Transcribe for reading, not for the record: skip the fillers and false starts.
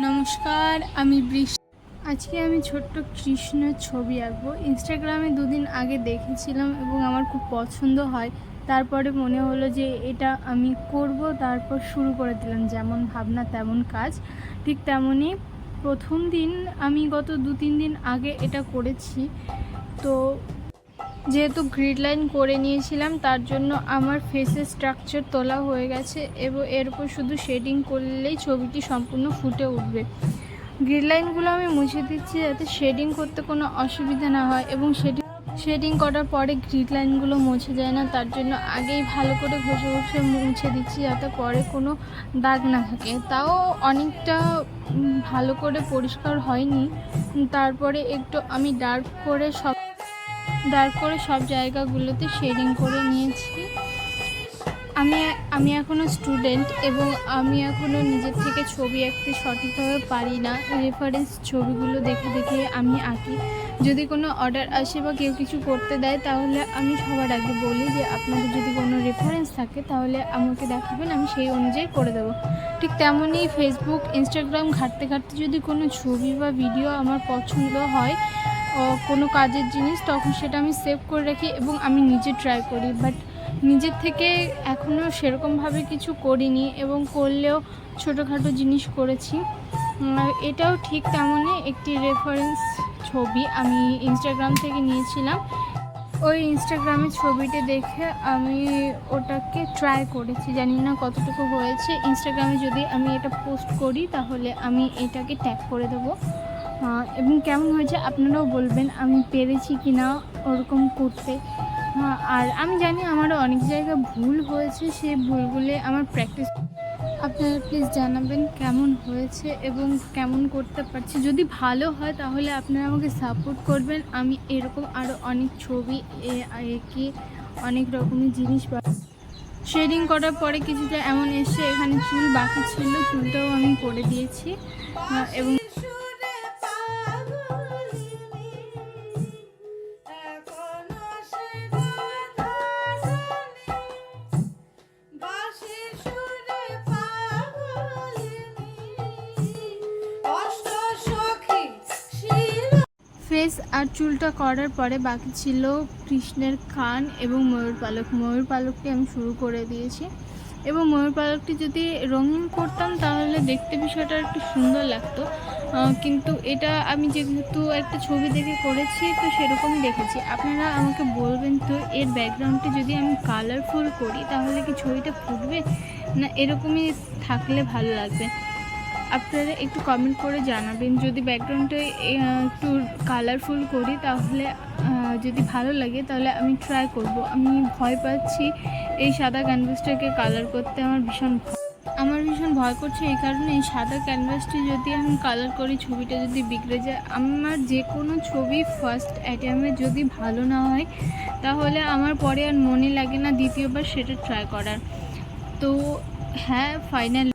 নমস্কার, আমি বৃষ্টি। আজকে আমি ছোট্ট কৃষ্ণের ছবি আঁকবো। ইনস্টাগ্রামে দুদিন আগে দেখেছিলাম এবং আমার খুব পছন্দ হয়। তারপরে মনে হলো যে এটা আমি করব, তারপর শুরু করে দিলাম। যেমন ভাবনা তেমন কাজ। ঠিক তেমনই প্রথম দিন আমি গত 2-3 দিন আগে এটা করেছি। তো যেহেতু গ্রিড লাইন করে নিয়েছিলাম, তার জন্য আমার ফেসের স্ট্রাকচার তোলা হয়ে গেছে এবং এর উপর শুধু শেডিং করলেই ছবিটি সম্পূর্ণ ফুটে উঠবে। গ্রিড লাইনগুলো আমি মুছে দিচ্ছি যাতে শেডিং করতে কোনো অসুবিধা না হয়, এবং শেডিং করার পরে গ্রিড লাইনগুলো মুছে যায় না, তার জন্য আগেই ভালো করে ঘষে ঘষে মুছে দিচ্ছি যাতে পরে কোনো দাগ না থাকে। তাও অনেকটা ভালো করে পরিষ্কার হয়নি। তারপরে একটু আমি ডার্ক করে সব জায়গাগুলোতে শেডিং করে নিয়েছি। আমি এখনও স্টুডেন্ট এবং আমি এখনও নিজের থেকে ছবি আঁকতে সঠিকভাবে পারি না। রেফারেন্স ছবিগুলো দেখে দেখে আমি আঁকি। যদি কোনো অর্ডার আসে বা কেউ কিছু করতে দেয়, তাহলে আমি সবার আগে বলি যে আপনাদের যদি কোনো রেফারেন্স থাকে তাহলে আমাকে দেখাবেন, আমি সেই অনুযায়ী করে দেবো। ঠিক তেমনই ফেসবুক, ইনস্টাগ্রাম ঘাঁটতে ঘাঁটতে যদি কোনো ছবি বা ভিডিও আমার পছন্দ হয়, কোনো কাজের জিনিস, তখন সেটা আমি সেভ করে রাখি এবং আমি নিজে ট্রাই করি। বাট নিজের থেকে এখনও সেরকমভাবে কিছু করিনি, এবং করলেও ছোটোখাটো জিনিস করেছি। এটাও ঠিক তেমনই একটি রেফারেন্স ছবি আমি ইনস্টাগ্রাম থেকে নিয়েছিলাম। ওই ইনস্টাগ্রামের ছবিটা দেখে আমি ওটাকে ট্রাই করেছি, জানি না কতটুকু হয়েছে। ইনস্টাগ্রামে যদি আমি এটা পোস্ট করি তাহলে আমি এটাকে ট্যাগ করে দেবো, এবং কেমন হয়েছে আপনারাও বলবেন আমি পেরেছি কি না ওরকম করতে। আর আমি জানি আমারও অনেক জায়গায় ভুল হয়েছে, সেই ভুলগুলো আমার প্র্যাকটিস। আপনারা প্লিজ জানাবেন কেমন হয়েছে এবং কেমন করতে পারছি। যদি ভালো হয় তাহলে আপনারা আমাকে সাপোর্ট করবেন। আমি এরকম আরও অনেক ছবি এঁকে অনেক রকমের জিনিস শেডিং করার পরে কিছুটা এমন এসে এখানে চুল বাকি ছিল, চুলটাও আমি করে দিয়েছি। এবং ফেস আর চুলটা করার পরে বাকি ছিল কৃষ্ণের কান এবং ময়ূর পালকটি আমি শুরু করে দিয়েছি। এবং ময়ূর পালকটি যদি রঙিন করতাম তাহলে দেখতে বিষয়টা একটু সুন্দর লাগতো, কিন্তু এটা আমি যেহেতু একটা ছবি দেখে করেছি তো সেরকম দেখেছি। আপনারা আমাকে বলবেন তো এর ব্যাকগ্রাউন্ডটি যদি আমি কালারফুল করি তাহলে কি ছবিটা ফুটবে, না এরকমই থাকলে ভালো লাগবে? আপনারা একটু কমেন্ট করে জানাবেন। যদি ব্যাকগ্রাউন্ডটা একটু কালারফুল করি তাহলে যদি ভালো লাগে তাহলে আমি ট্রাই করব। আমি ভয় পাচ্ছি এই সাদা ক্যানভাসটাকে কালার করতে, আমার ভীষণ ভয় করছে। এই কারণে এই সাদা ক্যানভাসটি যদি আমি কালার করি, ছবিটা যদি বিগড়ে যায়, আমার যে কোনো ছবি ফার্স্ট অ্যাটেম্পে যদি ভালো না হয় তাহলে আমার পরে আর মনে লাগে না দ্বিতীয়বার সেটা ট্রাই করার। তো হ্যাঁ, ফাইনাল